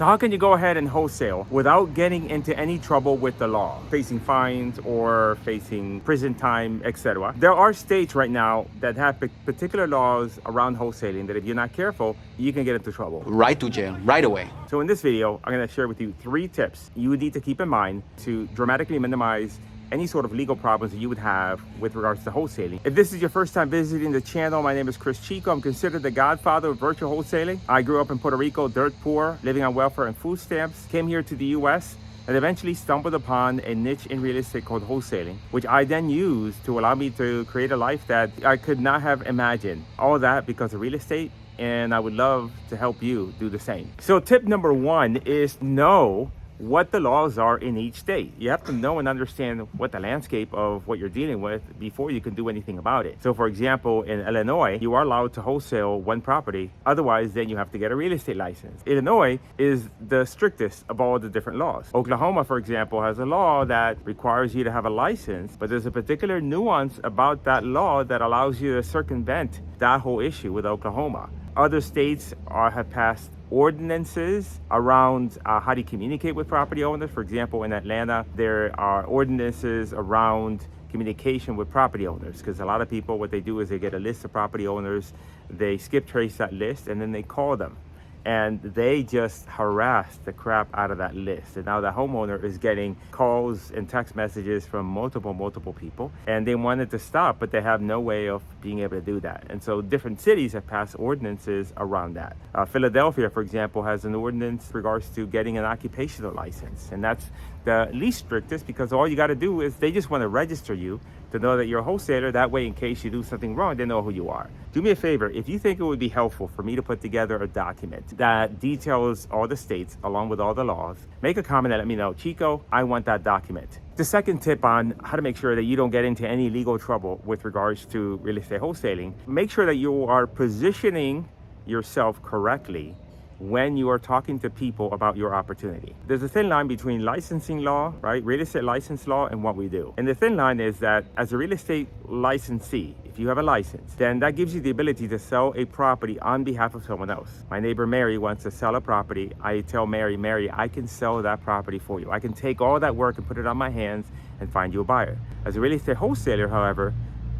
So how can you go ahead and wholesale without getting into any trouble with the law, facing fines or facing prison time, etc.? There are states right now that have particular laws around wholesaling that if you're not careful, you can get into trouble. Right to jail, right away. So in this video, I'm going to share with you 3 tips you need to keep in mind to dramatically minimize any sort of legal problems that you would have with regards to wholesaling. If this is your first time visiting the channel, my name is Cris Chico. I'm considered the godfather of virtual wholesaling. I grew up in Puerto Rico, dirt poor, living on welfare and food stamps, came here to the US, and eventually stumbled upon a niche in real estate called wholesaling, which I then used to allow me to create a life that I could not have imagined. All that because of real estate, and I would love to help you do the same. So tip number 1 is know what the laws are in each state. You have to know and understand what the landscape of what you're dealing with before you can do anything about it. So for example, in Illinois, you are allowed to wholesale 1 property. Otherwise, then you have to get a real estate license. Illinois is the strictest of all the different laws. Oklahoma, for example, has a law that requires you to have a license, but there's a particular nuance about that law that allows you to circumvent that whole issue with Oklahoma. Other states have passed ordinances around how to communicate with property owners. For example, in Atlanta, there are ordinances around communication with property owners, because a lot of people, what they do is they get a list of property owners, they skip trace that list, and then they call them. And they just harass the crap out of that list. And now the homeowner is getting calls and text messages from multiple people. And they wanted to stop, but they have no way of being able to do that. And so different cities have passed ordinances around that. Philadelphia, for example, has an ordinance in regards to getting an occupational license. And that's the least strictest, because all you got to do is they just want to register you to know that you're a wholesaler. That way, in case you do something wrong, they know who you are. Do me a favor, if you think it would be helpful for me to put together a document that details all the states along with all the laws, make a comment and let me know, Chico, I want that document. The second tip on how to make sure that you don't get into any legal trouble with regards to real estate wholesaling, make sure that you are positioning yourself correctly when you are talking to people about your opportunity. There's a thin line between licensing law, right, real estate license law, and what we do. And the thin line is that as a real estate licensee, if you have a license, then that gives you the ability to sell a property on behalf of someone else. My neighbor Mary wants to sell a property. I tell Mary, I can sell that property for you. I can take all that work and put it on my hands and find you a buyer. As a real estate wholesaler, however,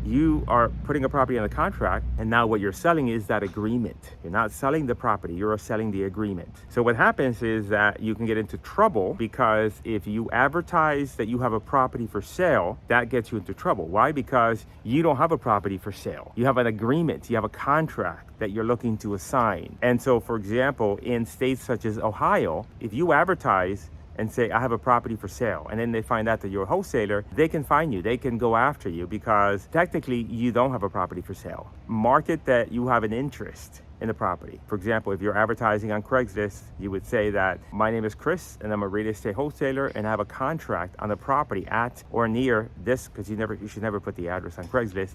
you are putting a property on a contract, and now what you're selling is that agreement. You're not selling the property, you're selling the agreement. So what happens is that you can get into trouble, because if you advertise that you have a property for sale, that gets you into trouble. Why? Because you don't have a property for sale. You have an agreement, you have a contract that you're looking to assign. And so, for example, in states such as Ohio, if you advertise and say, I have a property for sale, and then they find out that you're a wholesaler, they can find you, they can go after you, because technically you don't have a property for sale. Market that you have an interest in the property. For example, if you're advertising on Craigslist, you would say that my name is Cris and I'm a real estate wholesaler and I have a contract on the property at or near this, because you should never put the address on Craigslist.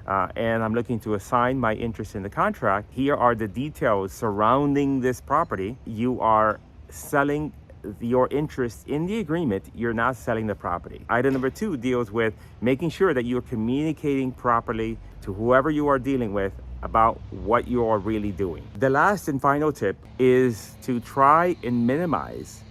And I'm looking to assign my interest in the contract. Here are the details surrounding this property. You are selling your interest in the agreement, you're not selling the property. Item number 2 deals with making sure that you're communicating properly to whoever you are dealing with about what you are really doing. The last and final tip is to try and minimize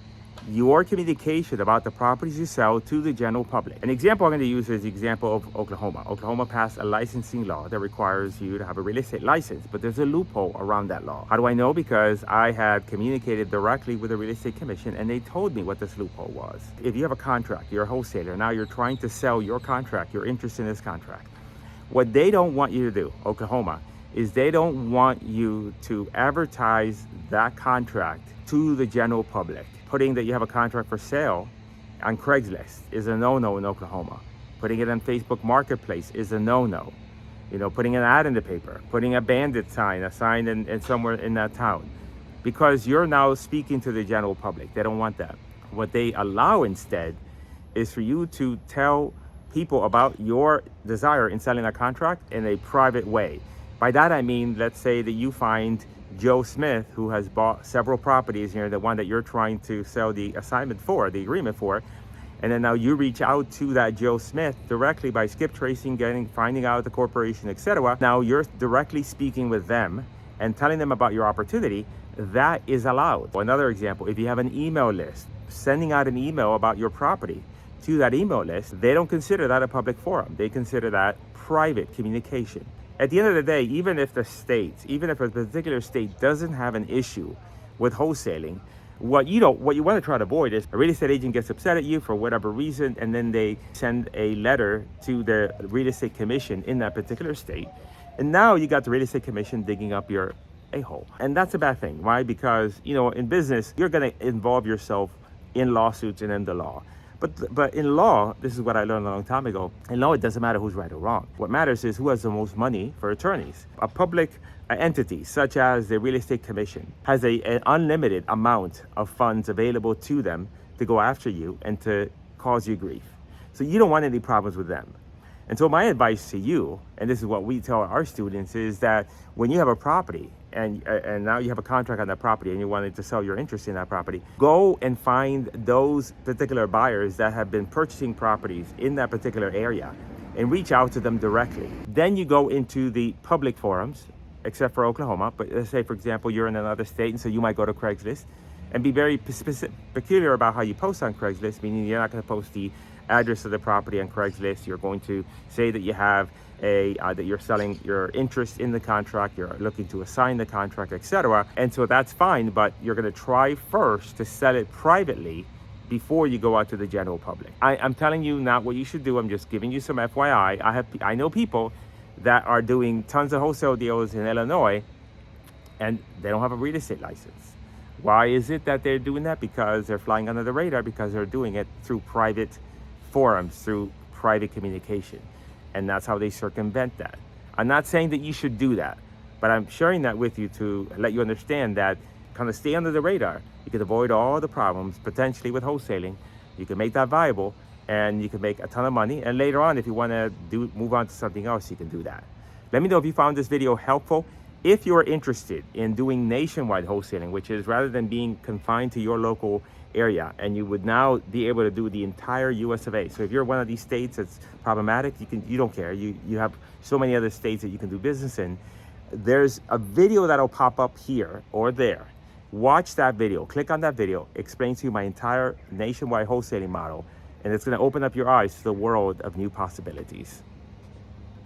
your communication about the properties you sell to the general public. An example I'm going to use is the example of Oklahoma. Oklahoma passed a licensing law that requires you to have a real estate license, but there's a loophole around that law. How do I know? Because I had communicated directly with the real estate commission, and they told me what this loophole was. If you have a contract, you're a wholesaler, now you're trying to sell your contract, your interest in this contract. What they don't want you to do, Oklahoma, is they don't want you to advertise that contract to the general public. Putting that you have a contract for sale on Craigslist is a no-no in Oklahoma. Putting it on Facebook Marketplace is a no-no. Putting an ad in the paper, putting a bandit sign, a sign in somewhere in that town, because you're now speaking to the general public. They don't want that. What they allow instead is for you to tell people about your desire in selling a contract in a private way. By that I mean, let's say that you find Joe Smith, who has bought several properties here, the one that you're trying to sell the assignment for, the agreement for, and then now you reach out to that Joe Smith directly by skip tracing, finding out the corporation, etc. Now you're directly speaking with them and telling them about your opportunity. that is allowed. Another example, if you have an email list, sending out an email about your property to that email list, they don't consider that a public forum. They consider that private communication. At the end of the day, even if a particular state doesn't have an issue with wholesaling, what you want to try to avoid is a real estate agent gets upset at you for whatever reason, and then they send a letter to the real estate commission in that particular state. And now you got the real estate commission digging up your a-hole. And that's a bad thing. Why? Because, in business, you're going to involve yourself in lawsuits and in the law. But in law, this is what I learned a long time ago. In law, it doesn't matter who's right or wrong. What matters is who has the most money for attorneys. A public entity, such as the Real Estate Commission, has an unlimited amount of funds available to them to go after you and to cause you grief. So you don't want any problems with them. And so my advice to you, and this is what we tell our students, is that when you have a property and now you have a contract on that property and you wanted to sell your interest in that property, go and find those particular buyers that have been purchasing properties in that particular area and reach out to them directly. Then you go into the public forums, except for Oklahoma. But let's say, for example, you're in another state, and so you might go to Craigslist and be very peculiar about how you post on Craigslist, meaning you're not going to post the address of the property on Craigslist. You're going to say that you have that you're selling your interest in the contract, you're looking to assign the contract, etc. And so that's fine, but you're going to try first to sell it privately before you go out to the general public. I'm telling you not what you should do. I'm just giving you some FYI. I know people that are doing tons of wholesale deals in Illinois, and they don't have a real estate license. Why is it that they're doing that? Because they're flying under the radar, because they're doing it through private forums, through private communication. And that's how they circumvent that. I'm not saying that you should do that, but I'm sharing that with you to let you understand that kind of stay under the radar. You can avoid all the problems potentially with wholesaling. You can make that viable, and you can make a ton of money. And later on, if you want to move on to something else, you can do that. Let me know if you found this video helpful. If you're interested in doing nationwide wholesaling, which is rather than being confined to your local area, and you would now be able to do the entire US of A. So if you're one of these states that's problematic, you don't care. You have so many other states that you can do business in. There's a video that'll pop up here or there. Watch that video, click on that video, explain to you my entire nationwide wholesaling model, and it's going to open up your eyes to the world of new possibilities.